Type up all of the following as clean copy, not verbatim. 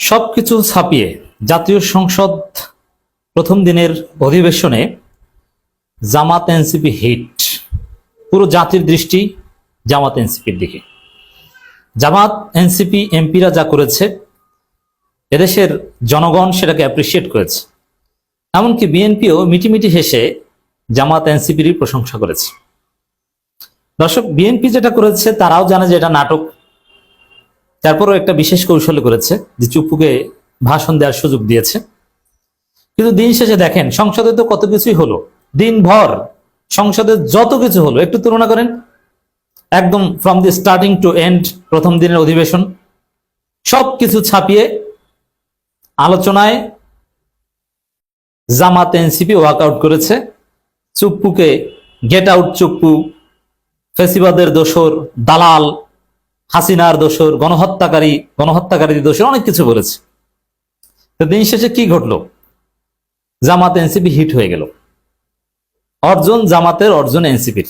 সবকিছু ছাপিয়ে জাতীয় সংসদ প্রথম দিনের অধিবেশনে জামাত এনসিপি হিট। পুরো জাতির দৃষ্টি জামাত এনসিপির দিকে। জামাত এনসিপি এমপিরা যা করেছে এদেশের জনগণ সেটাকে অ্যাপ্রিসিয়েট করেছে। এমনকি বিএনপিও মিটিমিটি হেসে জামাত এনসিপির প্রশংসা করেছে। দর্শক, বিএনপি যেটা করেছে তারাও জানে যে এটা নাটক, তারপরও একটা বিশেষ কৌশলে করেছে যে চুপ্পুকে ভাষণ দেওয়ার সুযোগ দিয়েছে। কিন্তু দিন শেষে দেখেন সংসদে তো কত কিছুই হলো, দিনভর সংসদে যত কিছু হলো একটু তুলনা করেন, একদম from the starting to end প্রথম দিনের অধিবেশন সবকিছু ছাপিয়ে আলোচনায় জামাত এনসিপি ওয়ার্কআউট করেছে। চুপ্পুকে গেট আউট চুপ্পু, ফেসিবাদের দোসর, দালাল, হাসিনার দোসর, গণহত্যাকারীদের দোসর, অনেক কিছু বলেছে। তো দিন শেষে কি ঘটলো? জামাত এনসিপি হিট হয়ে গেল। অর্জন জামাতের, অর্জন এনসিপির।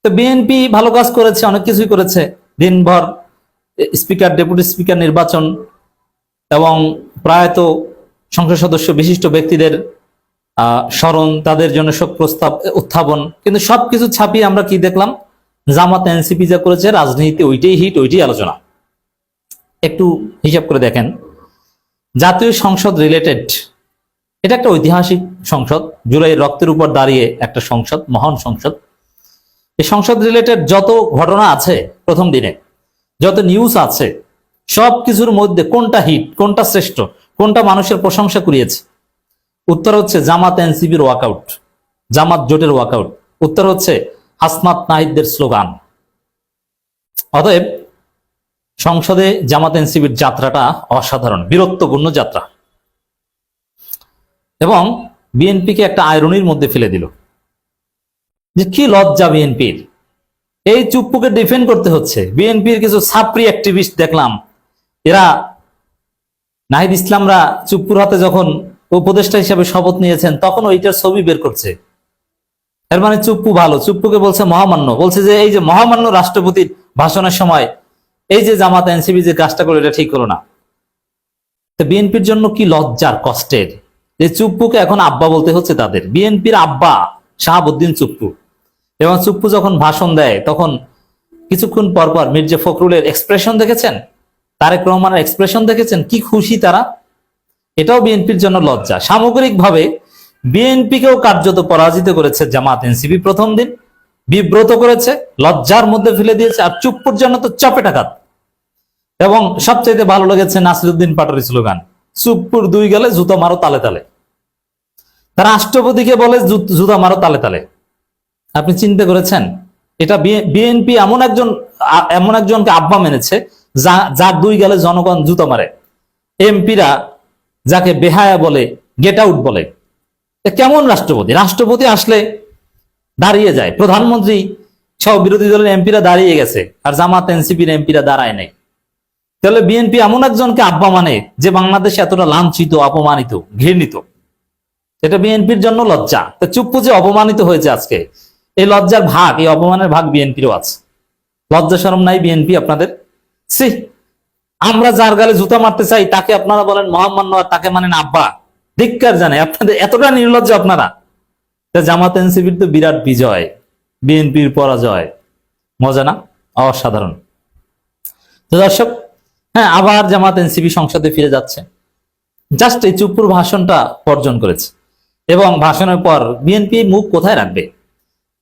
তো বিএনপি ভালো কাজ করেছে, অনেক কিছুই করেছে। দিনভর স্পিকার, ডেপুটি স্পিকার নির্বাচন এবং প্রায়ত সংসদ সদস্য বিশিষ্ট ব্যক্তিদের স্মরণ, তাদের জন্য শোক প্রস্তাব উত্থাপন। কিন্তু সবকিছু ছাপিয়ে আমরা কি দেখলাম? জামাত এনসিপি যা করেছে রাজনীতি ওইটাই হিট, ওইটাই আলোচনা। একটু হিসাব করে দেখেন, জাতীয় সংসদ রিলেটেড এটা একটা ঐতিহাসিক সংসদ, জুলাই রক্তের উপর দাঁড়িয়ে একটা সংসদ, মহান সংসদ। এই সংসদ রিলেটেড যত ঘটনা আছে প্রথম দিনে, যত নিউজ আছে, সব কিছুর মধ্যে কোনটা হিট, কোনটা শ্রেষ্ঠ, কোনটা মানুষের প্রশংসা কুড়িয়েছে? উত্তর হচ্ছে জামাত এনসিপির ওয়ার্কআউট, জামাত জোটের ওয়ার্কআউট। উত্তর হচ্ছে হাসনাত নাহিদদের স্লোগান। অতএব সংসদে জামাত এনসিপির যাত্রাটা অসাধারণ, বীরত্বপূর্ণ যাত্রা, এবং বিএনপিকে একটা আয়রনির মধ্যে ফেলে দিল। যে কি লজ্জা বিএনপির, এই চুপ্পুকে ডিফেন্ড করতে হচ্ছে। বিএনপির কিছু ছাত্রী অ্যাক্টিভিস্ট দেখলাম, এরা নাহিদ ইসলামরা চুপ্পুর হাতে যখন উপদেষ্টা হিসেবে শপথ নিয়েছেন তখন ওইটার ছবি বের করছে। এর মানে চুপ্পু ভালো, চুপ্পুকে বলছে মহামান্য, বলছে যে এই যে মহামান্য রাষ্ট্রপতির ভাষণের সময় এই যে জামাত এনসিপি যে কাজটা করলো এটা ঠিক হলো না। তো বিএনপির জন্য কি লজ্জার, কষ্টের যে চুপ্পুকে এখন আব্বা বলতে হচ্ছে তাদের। বিএনপির আব্বা শাহাবুদ্দিন চুপ্পু, এবং চুপ্পু যখন ভাষণ দেয় তখন কিছুক্ষণ পরপর মির্জা ফখরুলের এক্সপ্রেশন দেখেছেন, তারেক রহমানের এক্সপ্রেশন দেখেছেন, কি খুশি তারা। এটাও বিএনপির জন্য লজ্জা। সামগ্রিকভাবে বিএনপিকেও কার্যত পরাজিত করেছে জামাত এনসিপি প্রথম দিন, বিব্রত করেছে, লজ্জার মধ্যে ফেলে দিয়েছে। আর চুপ্পুর জন্য তো চপেটাঘাত। এবং সবচাইতে ভালো লেগেছে নাসিরুদ্দিন পাটোয়ারির স্লোগান, চুপ্পুর দুই গেলে জুতো মারো তালে তালে। তারা রাষ্ট্রপতিকে বলে জুতো মারো তালে তালে। আপনি চিন্তা করেছেন? এটা বিএনপি এমন একজনকে আব্বা মেনেছে যার দুই গেলে জনগণ জুতো মারে। এমপিরা যাকে বেহায়া বলে, গেট আউট বলে। কেমন রাষ্ট্রপতি? রাষ্ট্রপতি আসলে দাঁড়িয়ে যায়, প্রধানমন্ত্রী সহ বিরোধী দলের এমপিরা দাঁড়িয়ে গেছে, আর জামাত এনসিপির এমপিরা দাঁড়ায় নাই। তাহলে বিএনপি এমন একজনকে আব্বা মানে যে বাংলাদেশে এতটা লাঞ্ছিত, অপমানিত, ঘৃণিত। এটা বিএনপির জন্য লজ্জা। চুপ্পু যে অপমানিত হয়েছে আজকে, এই লজ্জার ভাগ, এই অপমানের ভাগ বিএনপিরও আছে। লজ্জা শরম নাই বিএনপি আপনাদের? সি, আমরা যার গালে জুতা মারতে চাই তাকে আপনারা বলেন মহামান্য, আর তাকে মানেন আব্বা। ধিক্কার জানে আপনাদের, এতটা নির্লজ্জ আপনারা। জামাত এনসিপির তো বিরাট বিজয়, বিএনপির পরাজয়। মজা না? অসাধারণ। তো দর্শক, হ্যাঁ, আবার জামাত এনসিপি সংসদে ফিরে যাচ্ছে। জাস্ট এই চুপ্পুর ভাষণটা বর্জন করেছে, এবং ভাষণের পর বিএনপি মুখ কোথায় রাখবে?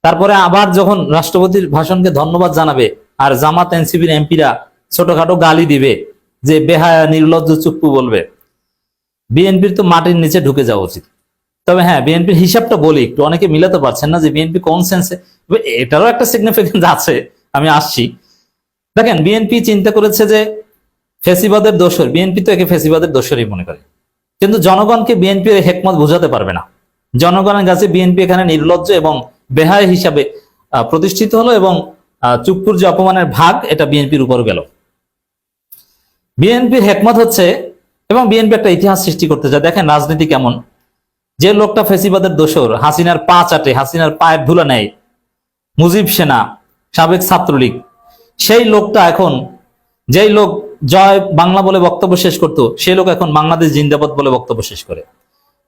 তারপরে আবার যখন রাষ্ট্রপতির ভাষণকে ধন্যবাদ জানাবে, আর জামাত এনসিপির এমপিরা ছোটখাটো গালি দিবে, যে বেহায়া নির্লজ্জ চুপ্পু বলবে, বিএনপির তো মাটির নিচে ঢুকে যাওয়া উচিত। তবে হ্যাঁ, বিএনপির হিসাবটা বলি একটু, অনেকে মিলাতে পারছেন না যে বিএনপি কোন সেন্সে, এটারও একটা সিগনিফিকেন্স আছে, আমি আসছি। দেখেন, বিএনপি চিন্তা করেছে যে ফেসিবাদের দোসর, বিএনপি তো একে ফেসিবাদের দোসরই মনে করে, কিন্তু জনগণকে বিএনপির হেকমত বোঝাতে পারবে না। জনগণের কাছে বিএনপি এখানে নির্লজ্জ এবং বেহায়া হিসাবে প্রতিষ্ঠিত হলো, এবং চুপ্পুর যে অপমানের ভাগ এটা বিএনপির উপর গেল। বিএনপির হেকমত হচ্ছে, এবং বিএনপি একটা ইতিহাস সৃষ্টি করতে চায়। দেখেন রাজনীতি কেমন, যে লোকটা ফেসিবাদের দোসর, হাসিনার পা চাটে, হাসিনার পায়ের ধুলা নেয়, মুজিব সেনা, সাবেক ছাত্রলীগ, সেই লোকটা এখন, যেই লোক জয় বাংলা বলে বক্তব্য শেষ করতো, সেই লোক এখন বাংলাদেশ জিন্দাবাদ বলে বক্তব্য শেষ করে।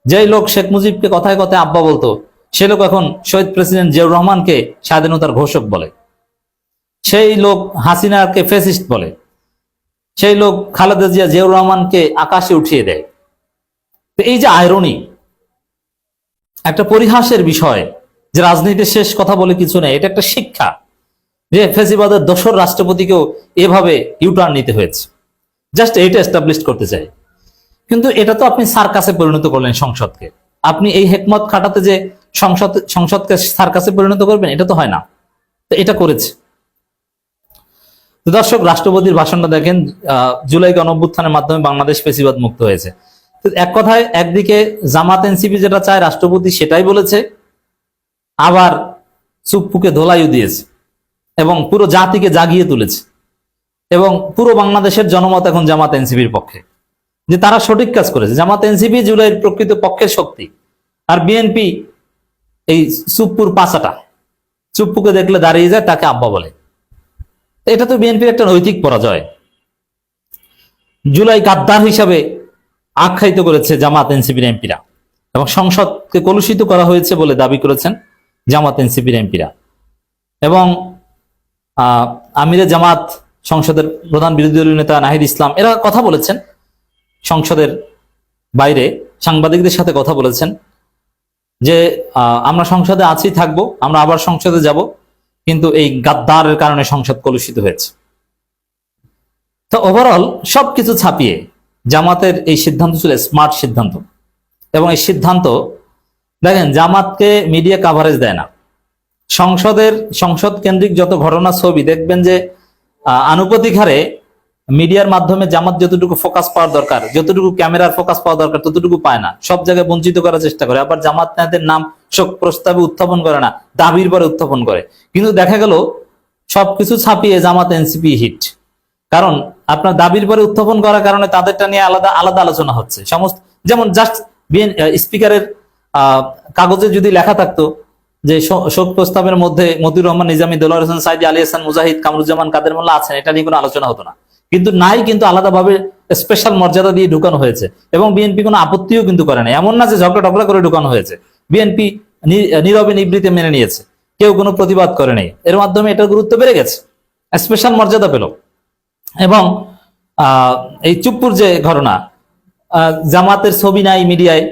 যেই লোক শেখ মুজিবকে কথায় কথায় আব্বা বলতো, সে লোক এখন শহীদ প্রেসিডেন্ট জিয়াউর রহমানকে স্বাধীনতার ঘোষক বলে। সেই লোক হাসিনাকে ফ্যাসিস্ট বলে। সেই লোক খালেদা জিয়া জিয়াউর রহমানকে আকাশে উঠিয়ে দেয়। তো এই যে আইরনি, একটা পরিহাসের বিষয় যে রাজনীতির শেষ কথা বলে কিছু নেই, এটা একটা শিক্ষা যে ফেসিবাদের দোসর রাষ্ট্রপতিকেও এভাবে ইউটার্ন নিতে হয়েছে। জাস্ট এটা এস্টাবলিশ করতে চাই। কিন্তু এটা তো আপনি সার্কাসে পরিণত করলেন সংসদকে। আপনি এই হেকমত খাটাতে যে সংসদকে সার্কাসে পরিণত করবেন, এটা তো হয় না। তো এটা করেছে। তো দর্শক, রাষ্ট্রপতির ভাষণটা দেখেন, জুলাই গণঅভ্যুত্থানের মাধ্যমে বাংলাদেশ ফেসিবাদ মুক্ত হয়েছে। তো এক কথায় একদিকে জামাত এনসিপি যেটা চায় রাষ্ট্রপতি সেটাই বলেছে, আবার চুপ্পুকে ধোলাইও দিয়েছে এবং পুরো জাতিকে জাগিয়ে তুলেছে। এবং পুরো বাংলাদেশের জনমত এখন জামাত এনসিপির পক্ষে, যে তারা সঠিক কাজ করেছে। জামাত এনসিপি জুলাইয়ের প্রকৃত পক্ষের শক্তি, আর বিএনপি এই চুপ্পুর পাচাটা। চুপ্পুকে দেখলে দাঁড়িয়ে যায়, তাকে আব্বা বলে। এটা তো বিএনপির একটা নৈতিক পরাজয়। জুলাই গাদ্দার হিসাবে আখ্যায়িত করেছে জামাত এনসিপির এমপিরা, এবং সংসদকে কলুষিত করা হয়েছে বলে দাবি করেছেন জামাত এনসিপির এমপিরা। এবং আমিরে জামাত, সংসদের প্রধান বিরোধী দলীয় নেতা নাহিদ ইসলাম, এরা কথা বলেছেন সংসদের বাইরে, সাংবাদিকদের সাথে কথা বলেছেন যে আমরা সংসদে আছি, থাকবো, আমরা আবার সংসদে যাব, কিন্তু এই গাদ্দারের কারণে সংসদ কলুষিত হয়েছে। তো ওভারঅল সবকিছু ছাপিয়ে জামাতের এই সিদ্ধান্ত ছিল স্মার্ট সিদ্ধান্ত। এবং এই সিদ্ধান্ত দেখেন, জামাতকে মিডিয়া কাভারেজ দেয় না। সংসদ কেন্দ্রিক যত ঘটনা ছবি দেখবেন যে আনুপাতিক হারে মিডিয়ার মাধ্যমে জামাত যতটুকু ফোকাস পাওয়ার দরকার, যতটুকু ক্যামেরার ফোকাস পাওয়া দরকার, ততটুকু পায় না। সব জায়গায় বঞ্চিত করার চেষ্টা করে। আবার জামাত নেতাদের নাম শোক প্রস্তাবে উত্থাপন করে না, দাবির পরে উত্থাপন করে। কিন্তু দেখা গেল সবকিছু ছাপিয়ে জামাত এনসিপি হিট। কারণ আপনার দাবির পরে উত্থাপন করার কারণে তাদেরটা নিয়ে আলাদা আলাদা আলোচনা হচ্ছে। সমস্ত যেমন জাস্ট স্পিকারের কাগজে যদি লেখা থাকতো যে শোক প্রস্তাবের মধ্যে মতিউর রহমান নিজামী, দেলোয়ার হোসেন সাইদি, আলী হাসান মুজাহিদ, কামরুজ্জামান কাদের মোল্লা আছেন, এটা নিয়ে কোনো আলোচনা হতো না। কিন্তু নাই, কিন্তু আলাদাভাবে স্পেশাল মর্যাদা দিয়ে ঢুকানো হয়েছে। এবং বিএনপি কোনো আপত্তিও কিন্তু করে না। এমন না যে ঝগড়া টগড়া করে ঢুকানো হয়েছে। বিএনপি নীরবে নিবৃত্তে মেনে নিয়েছে, কেউ কোনো প্রতিবাদ করে নেই। এর মাধ্যমে এটার গুরুত্ব বেড়ে গেছে, স্পেশাল মর্যাদা পেল। এবং এই চুপ্পুর যে ঘটনা, জামাতের ছবি নাই মিডিয়ায়,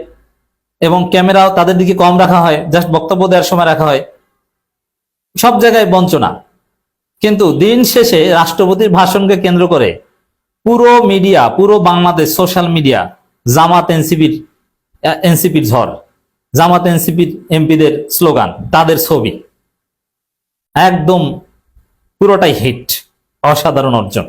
এবং ক্যামেরাও তাদের দিকে কম রাখা হয়, জাস্ট বক্তব্য দেওয়ার সময় রাখা হয়, সব জায়গায় বঞ্চনা। কিন্তু দিন শেষে রাষ্ট্রপতির ভাষণকে কেন্দ্র করে পুরো মিডিয়া, পুরো বাংলাদেশ সোশ্যাল মিডিয়া জামাত এনসিপির ঝড়, জামাত এনসিপির এমপিদের স্লোগান, তাদের ছবি, একদম পুরোটাই হিট, অসাধারণ অর্জন।